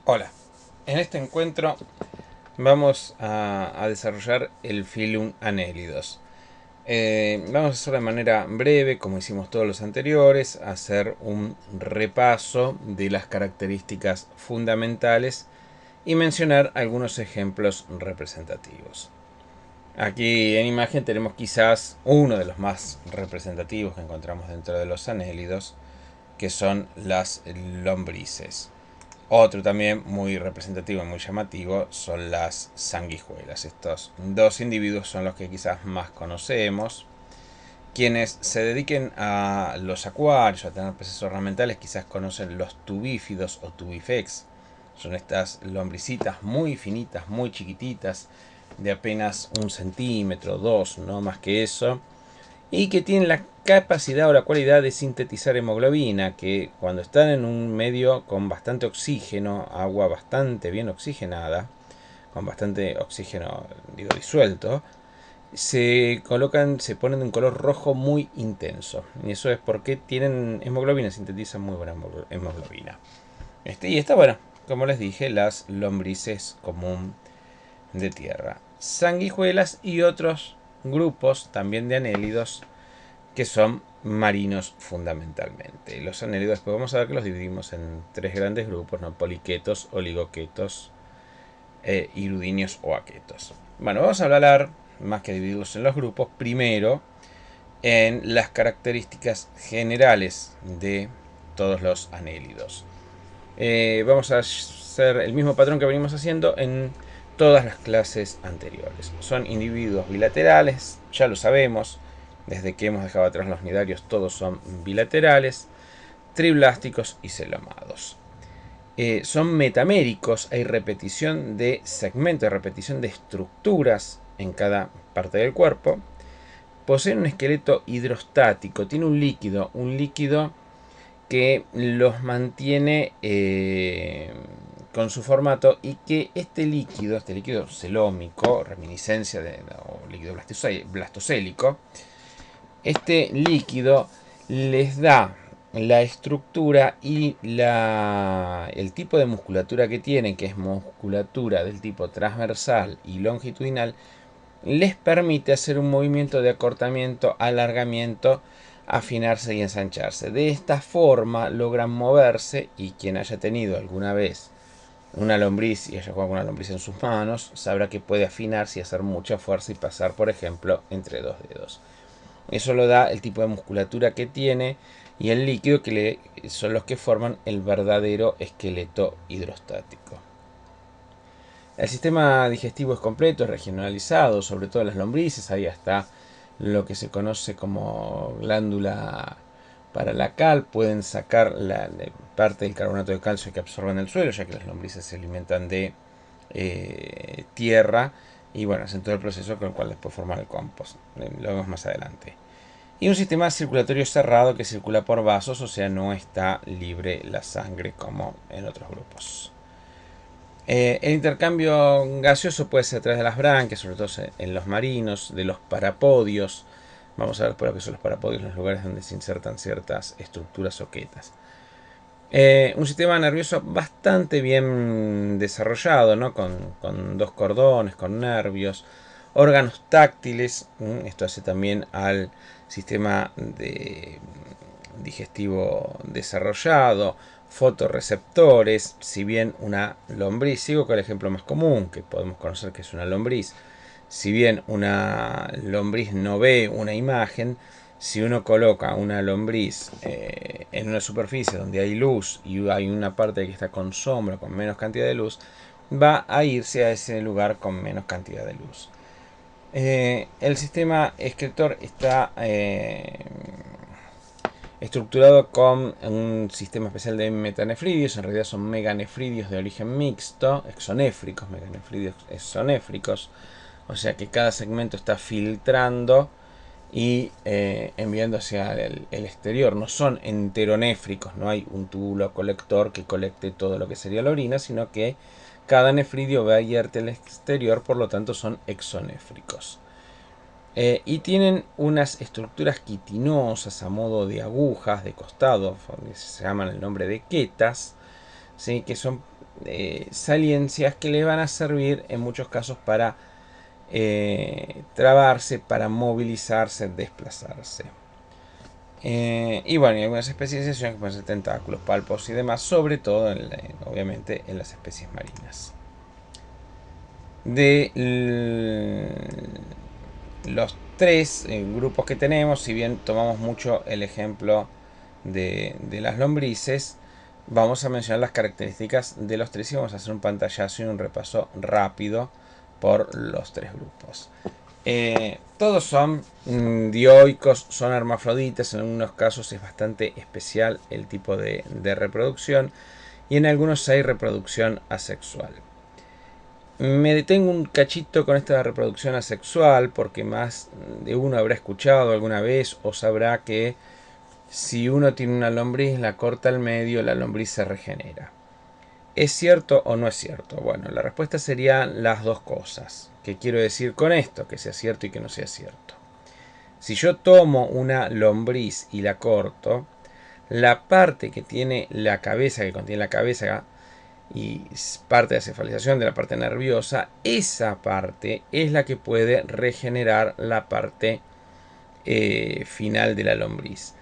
Hola, en este encuentro vamos a desarrollar el Phylum Annelidos. Vamos a hacer de manera breve, como hicimos todos los anteriores, hacer un repaso de las características fundamentales y mencionar algunos ejemplos representativos. Aquí en imagen tenemos quizás uno de los más representativos que encontramos dentro de los anélidos, que son las lombrices. Otro también muy representativo y muy llamativo son las sanguijuelas. Estos dos individuos son los que quizás más conocemos. Quienes se dediquen a los acuarios, a tener peces ornamentales, quizás conocen los tubífidos o tubifex. Son estas lombricitas muy finitas, muy chiquititas, de apenas 1 centímetro, 2, no más que eso, y que tienen la capacidad o la cualidad de sintetizar hemoglobina, que cuando están en un medio con bastante oxígeno, agua bastante bien oxigenada, con bastante oxígeno disuelto, se colocan, se ponen de un color rojo muy intenso. Y eso es porque tienen hemoglobina, sintetizan muy buena hemoglobina. Y está bueno, como les dije, las lombrices común de tierra. Sanguijuelas y otros grupos también de anélidos que son marinos fundamentalmente. Los anélidos, después vamos a ver que los dividimos en tres grandes grupos, ¿no? Poliquetos, oligoquetos, irudinios o aquetos. Bueno, vamos a hablar, más que dividirlos en los grupos, primero en las características generales de todos los anélidos. Vamos a hacer el mismo patrón que venimos haciendo en todas las clases anteriores. Son individuos bilaterales, ya lo sabemos, desde que hemos dejado atrás los nidarios todos son bilaterales, triblásticos y celomados. Son metaméricos, hay repetición de segmentos, repetición de estructuras en cada parte del cuerpo. Poseen un esqueleto hidrostático, tiene un líquido que los mantiene con su formato, y que este líquido celómico, reminiscencia de líquido blastocélico, este líquido les da la estructura y el tipo de musculatura que tienen, que es musculatura del tipo transversal y longitudinal, les permite hacer un movimiento de acortamiento, alargamiento, afinarse y ensancharse. De esta forma logran moverse, y quien haya tenido alguna vez una lombriz y haya jugado con una lombriz en sus manos, sabrá que puede afinarse y hacer mucha fuerza y pasar, por ejemplo, entre dos dedos. Eso lo da el tipo de musculatura que tiene y el líquido son los que forman el verdadero esqueleto hidrostático. El sistema digestivo es completo, es regionalizado, sobre todo las lombrices. Ahí está lo que se conoce como glándula para la cal. Pueden sacar la parte del carbonato de calcio que absorben el suelo, ya que las lombrices se alimentan de tierra. Y bueno, hacen todo el proceso con el cual después forman el compost. Lo vemos más adelante. Y un sistema circulatorio cerrado que circula por vasos, o sea, no está libre la sangre como en otros grupos. El intercambio gaseoso puede ser a través de las branquias, sobre todo en los marinos, de los parapodios. Vamos a ver por lo que son los parapodios, los lugares donde se insertan ciertas estructuras oquetas. Un sistema nervioso bastante bien desarrollado, ¿no? Con dos cordones, con nervios, órganos táctiles. Esto hace también al sistema digestivo desarrollado, fotorreceptores. Si bien una lombriz, sigo con el ejemplo más común que podemos conocer, que es una lombriz, si bien una lombriz no ve una imagen, si uno coloca una lombriz en una superficie donde hay luz y hay una parte que está con sombra, con menos cantidad de luz, va a irse a ese lugar con menos cantidad de luz. El sistema excretor está estructurado con un sistema especial de metanefridios. En realidad son meganefridios de origen mixto, exonéfricos, meganefridios exonéfricos. O sea que cada segmento está filtrando y enviando hacia el exterior. No son enteronéfricos, no hay un túbulo colector que colecte todo lo que sería la orina, sino que cada nefridio va a irte al exterior, por lo tanto son exonéfricos. Y tienen unas estructuras quitinosas a modo de agujas de costado, que se llaman el nombre de quetas, ¿sí? Que son saliencias que le van a servir en muchos casos para trabarse, para movilizarse, desplazarse. Y bueno, hay algunas especializaciones que pueden ser tentáculos, palpos y demás, sobre todo obviamente en las especies marinas. De los tres grupos que tenemos, si bien tomamos mucho el ejemplo de las lombrices, vamos a mencionar las características de los tres y vamos a hacer un pantallazo y un repaso rápido por los tres grupos. Todos son dioicos, son hermafroditas, en algunos casos es bastante especial el tipo de reproducción y en algunos hay reproducción asexual. Me detengo un cachito con esta reproducción asexual porque más de uno habrá escuchado alguna vez o sabrá que si uno tiene una lombriz, la corta al medio, la lombriz se regenera. ¿Es cierto o no es cierto? Bueno, la respuesta serían las dos cosas. ¿Qué quiero decir con esto? Que sea cierto y que no sea cierto. Si yo tomo una lombriz y la corto, la parte que tiene la cabeza, que contiene la cabeza y parte de cefalización de la parte nerviosa, esa parte es la que puede regenerar la parte final de la lombriz.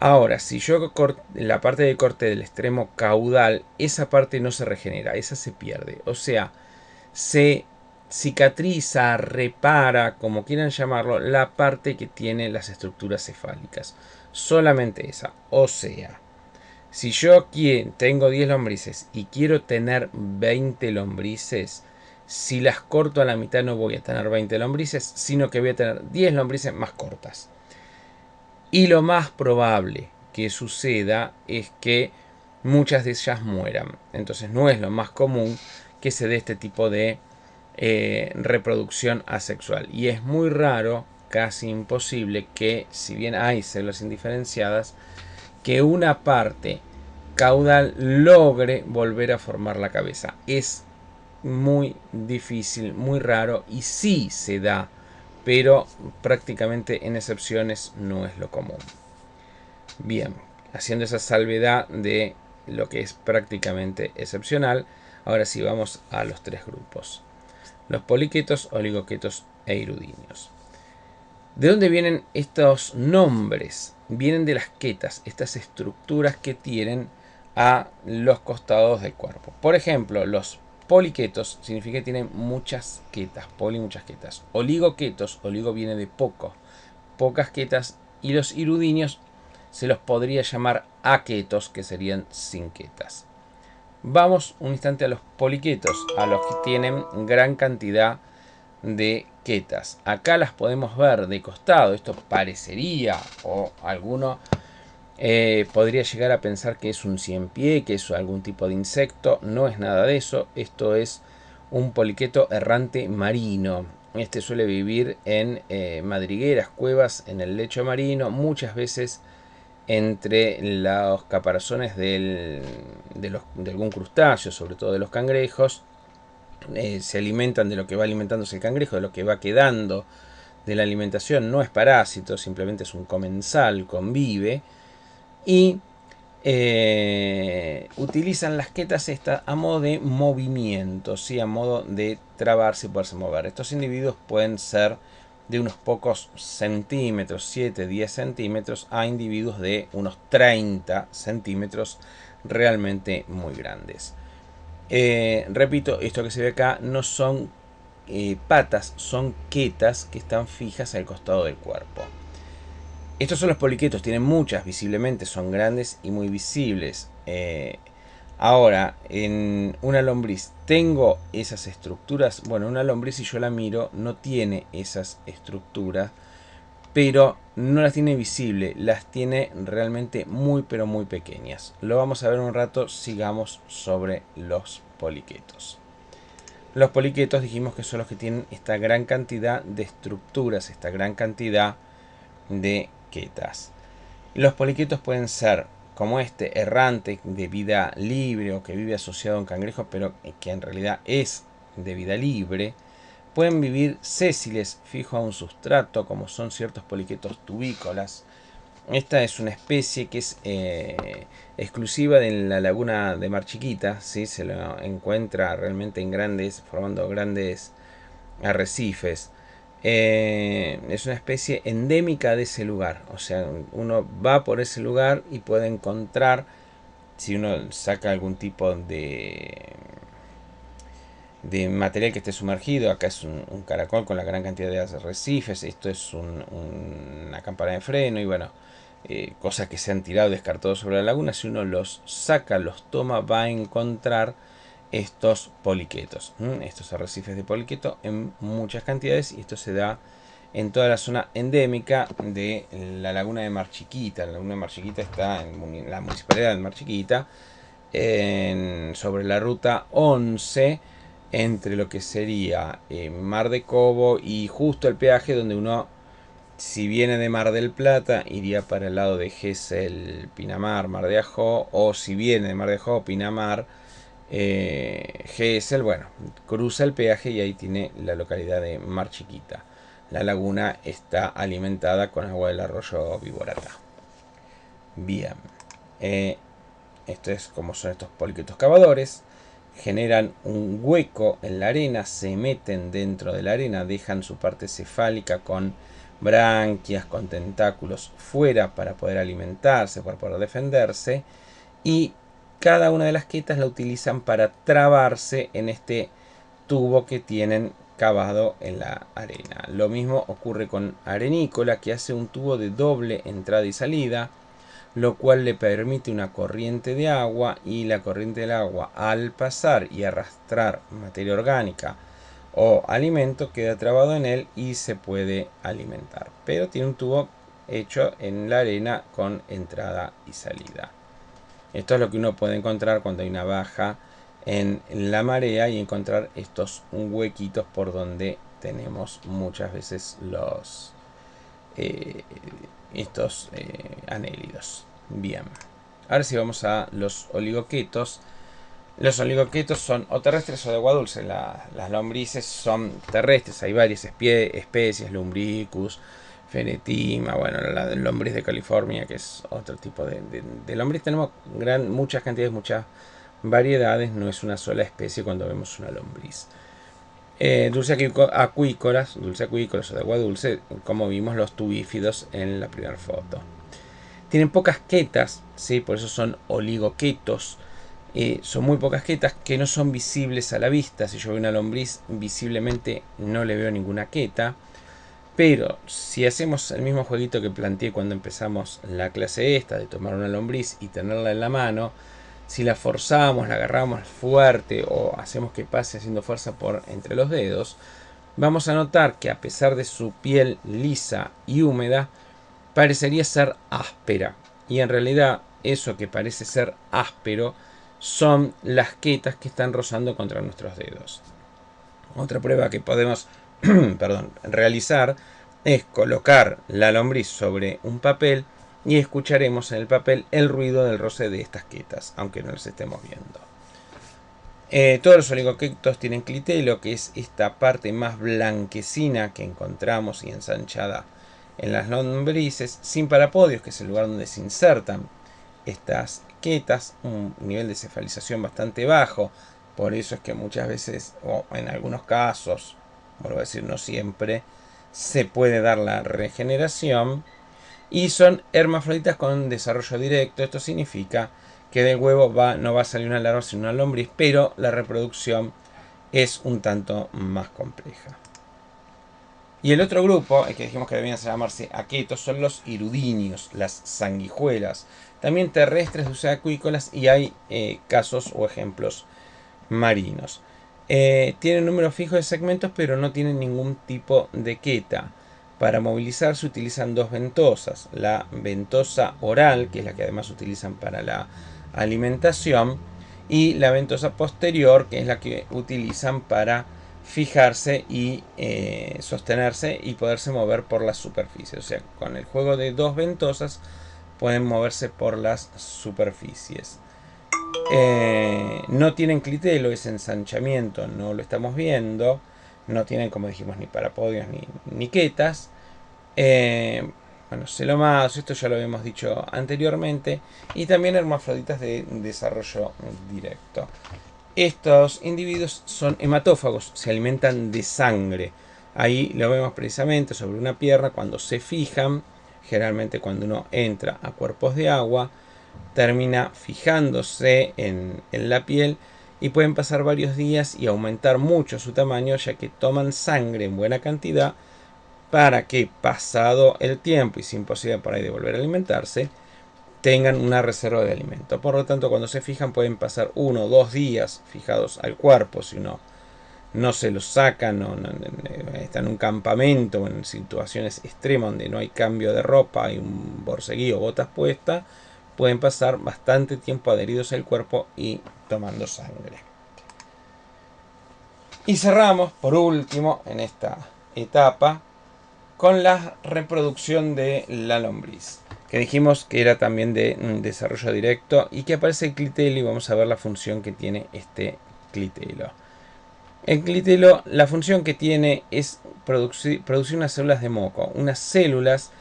Ahora, si yo la parte de corte del extremo caudal, esa parte no se regenera, esa se pierde. O sea, se cicatriza, repara, como quieran llamarlo, la parte que tiene las estructuras cefálicas. Solamente esa. O sea, si yo tengo 10 lombrices y quiero tener 20 lombrices, si las corto a la mitad no voy a tener 20 lombrices, sino que voy a tener 10 lombrices más cortas. Y lo más probable que suceda es que muchas de ellas mueran. Entonces no es lo más común que se dé este tipo de reproducción asexual. Y es muy raro, casi imposible, que si bien hay células indiferenciadas, que una parte caudal logre volver a formar la cabeza. Es muy difícil, muy raro y sí se da, pero prácticamente en excepciones no es lo común. Bien, haciendo esa salvedad de lo que es prácticamente excepcional, ahora sí vamos a los tres grupos. Los poliquetos, oligoquetos e irudinios. ¿De dónde vienen estos nombres? Vienen de las quetas, estas estructuras que tienen a los costados del cuerpo. Por ejemplo, los poliquetos significa que tienen muchas quetas, muchas quetas. Oligoquetos, oligo viene de poco, pocas quetas, y los irudinios se los podría llamar aquetos, que serían sin quetas. Vamos un instante a los poliquetos, a los que tienen gran cantidad de quetas. Acá las podemos ver de costado. Esto parecería, o alguno podría llegar a pensar que es un ciempié, que es algún tipo de insecto. No es nada de eso. Esto es un poliqueto errante marino. Este suele vivir en madrigueras, cuevas, en el lecho marino, muchas veces entre los caparazones de algún crustáceo, sobre todo de los cangrejos. Se alimentan de lo que va alimentándose el cangrejo, de lo que va quedando de la alimentación. No es parásito, simplemente es un comensal, convive. Y utilizan las quetas estas a modo de movimiento, ¿sí? A modo de trabarse y poderse mover. Estos individuos pueden ser de unos pocos centímetros, 7, 10 centímetros, a individuos de unos 30 centímetros, realmente muy grandes. Repito, esto que se ve acá no son patas, son quetas que están fijas al costado del cuerpo. Estos son los poliquetos, tienen muchas visiblemente, son grandes y muy visibles. Ahora, en una lombriz, ¿tengo esas estructuras? Bueno, una lombriz, si yo la miro, no tiene esas estructuras, pero no las tiene visible, las tiene realmente muy, pero muy pequeñas. Lo vamos a ver un rato, sigamos sobre los poliquetos. Los poliquetos dijimos que son los que tienen esta gran cantidad de estructuras, esta gran cantidad de quetas. Los poliquetos pueden ser como este, errante, de vida libre o que vive asociado a un cangrejo, pero que en realidad es de vida libre. Pueden vivir sésiles, fijo a un sustrato, como son ciertos poliquetos tubícolas. Esta es una especie que es exclusiva de la laguna de Mar Chiquita, ¿sí? Se lo encuentra realmente en grandes, formando grandes arrecifes. Es una especie endémica de ese lugar, o sea, uno va por ese lugar y puede encontrar, si uno saca algún tipo de material que esté sumergido. Acá es un caracol con la gran cantidad de arrecifes, esto es una campana de freno y bueno, cosas que se han tirado, descartado sobre la laguna. Si uno los saca, los toma, va a encontrar estos poliquetos, estos arrecifes de poliqueto en muchas cantidades, y esto se da en toda la zona endémica de la laguna de Mar Chiquita. La laguna de Mar Chiquita está en la municipalidad de Mar Chiquita, sobre la ruta 11, entre lo que sería Mar de Cobo y justo el peaje, donde uno, si viene de Mar del Plata, iría para el lado de Gesell, Pinamar, Mar de Ajó, o si viene de Mar de Ajó, Pinamar, Gesell, bueno, cruza el peaje y ahí tiene la localidad de Mar Chiquita. La laguna está alimentada con agua del arroyo Viborata. Bien, esto es como son estos poliquetos cavadores. Generan un hueco en la arena, se meten dentro de la arena, dejan su parte cefálica con branquias, con tentáculos fuera para poder alimentarse, para poder defenderse, y cada una de las quetas la utilizan para trabarse en este tubo que tienen cavado en la arena. Lo mismo ocurre con arenícola, que hace un tubo de doble entrada y salida, lo cual le permite una corriente de agua, y la corriente del agua, al pasar y arrastrar materia orgánica o alimento, queda trabado en él y se puede alimentar. Pero tiene un tubo hecho en la arena con entrada y salida. Esto es lo que uno puede encontrar cuando hay una baja en la marea, y encontrar estos huequitos por donde tenemos muchas veces estos anélidos. Bien, ahora sí vamos a los oligoquetos. Los oligoquetos son o terrestres o de agua dulce. Las lombrices son terrestres, hay varias especies, Lumbricus, Fenetima, bueno, la lombriz de California, que es otro tipo de lombriz. Tenemos muchas cantidades, muchas variedades, no es una sola especie cuando vemos una lombriz. Dulce acuícolas o de agua dulce, como vimos los tubífidos en la primera foto. Tienen pocas quetas, ¿sí? Por eso son oligoquetos. Son muy pocas quetas que no son visibles a la vista. Si yo veo una lombriz, visiblemente no le veo ninguna queta. Pero si hacemos el mismo jueguito que planteé cuando empezamos la clase esta, de tomar una lombriz y tenerla en la mano, si la forzamos, la agarramos fuerte o hacemos que pase haciendo fuerza por entre los dedos, vamos a notar que a pesar de su piel lisa y húmeda, parecería ser áspera. Y en realidad eso que parece ser áspero son las quetas que están rozando contra nuestros dedos. Otra prueba que podemos realizar es colocar la lombriz sobre un papel y escucharemos en el papel el ruido del roce de estas quetas, aunque no las estemos viendo. Todos los oligoquetos tienen clitelo, que es esta parte más blanquecina que encontramos y ensanchada en las lombrices, sin parapodios, que es el lugar donde se insertan estas quetas, un nivel de cefalización bastante bajo. Por eso es que muchas veces, o en algunos casos, vuelvo a decir, no siempre, se puede dar la regeneración. Y son hermafroditas con desarrollo directo. Esto significa que del huevo no va a salir una larva sino una lombriz, pero la reproducción es un tanto más compleja. Y el otro grupo, el que dijimos que debían llamarse aquetos, son los hirudinios, las sanguijuelas, también terrestres, acuícolas, y hay casos o ejemplos marinos. Tienen número fijo de segmentos, pero no tienen ningún tipo de queta. Para movilizar se utilizan dos ventosas, la ventosa oral, que es la que además utilizan para la alimentación, y la ventosa posterior, que es la que utilizan para fijarse y sostenerse y poderse mover por las superficies. O sea, con el juego de dos ventosas pueden moverse por las superficies. No tienen clitelo, ese ensanchamiento no lo estamos viendo. No tienen, como dijimos, ni parapodios ni quetas. Bueno, celomados, esto ya lo habíamos dicho anteriormente, y también hermafroditas de desarrollo directo. Estos individuos son hematófagos, se alimentan de sangre. Ahí lo vemos precisamente sobre una pierna cuando se fijan, generalmente cuando uno entra a cuerpos de agua, termina fijándose en la piel y pueden pasar varios días y aumentar mucho su tamaño, ya que toman sangre en buena cantidad para que pasado el tiempo y sin posibilidad por ahí de volver a alimentarse, tengan una reserva de alimento. Por lo tanto, cuando se fijan pueden pasar 1 o 2 días fijados al cuerpo si uno no se los saca, está en un campamento o en situaciones extremas donde no hay cambio de ropa, hay un borceguí o botas puestas, pueden pasar bastante tiempo adheridos al cuerpo y tomando sangre. Y cerramos por último en esta etapa con la reproducción de la lombriz, que dijimos que era también de desarrollo directo y que aparece el clitelo, y vamos a ver la función que tiene este clitelo. El clitelo, la función que tiene es producir unas células de moco, unas células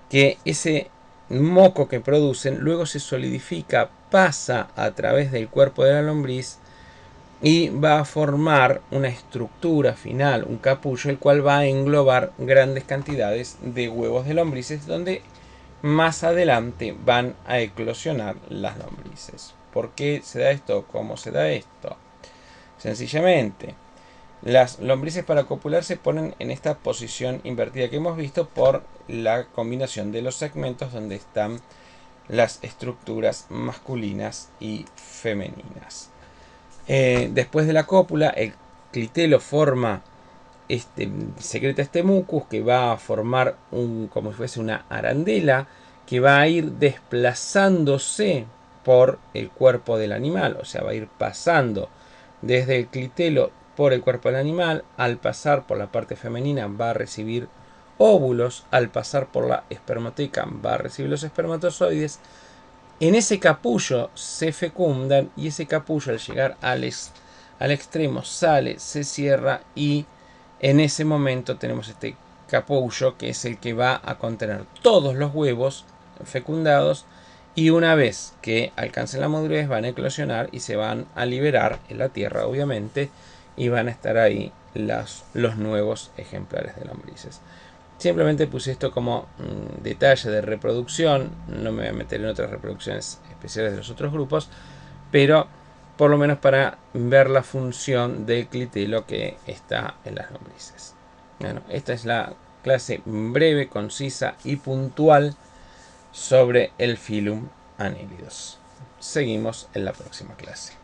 que ese moco que producen luego se solidifica, pasa a través del cuerpo de la lombriz y va a formar una estructura final, un capullo, el cual va a englobar grandes cantidades de huevos de lombrices, donde más adelante van a eclosionar las lombrices. ¿Por qué se da esto? ¿Cómo se da esto? Sencillamente, las lombrices para copular se ponen en esta posición invertida que hemos visto por la combinación de los segmentos donde están las estructuras masculinas y femeninas. Después de la cópula, el clitelo secreta este mucus que va a formar como si fuese una arandela que va a ir desplazándose por el cuerpo del animal, o sea, va a ir pasando desde el clitelo por el cuerpo del animal. Al pasar por la parte femenina va a recibir óvulos, al pasar por la espermoteca va a recibir los espermatozoides. En ese capullo se fecundan y ese capullo al llegar al extremo sale, se cierra y en ese momento tenemos este capullo que es el que va a contener todos los huevos fecundados, y una vez que alcancen la madurez van a eclosionar y se van a liberar en la tierra, obviamente, y van a estar ahí los nuevos ejemplares de lombrices. Simplemente puse esto como detalle de reproducción, no me voy a meter en otras reproducciones especiales de los otros grupos, pero por lo menos para ver la función del clitelo que está en las lombrices. Bueno, esta es la clase breve, concisa y puntual sobre el Phylum Annelidos. Seguimos en la próxima clase.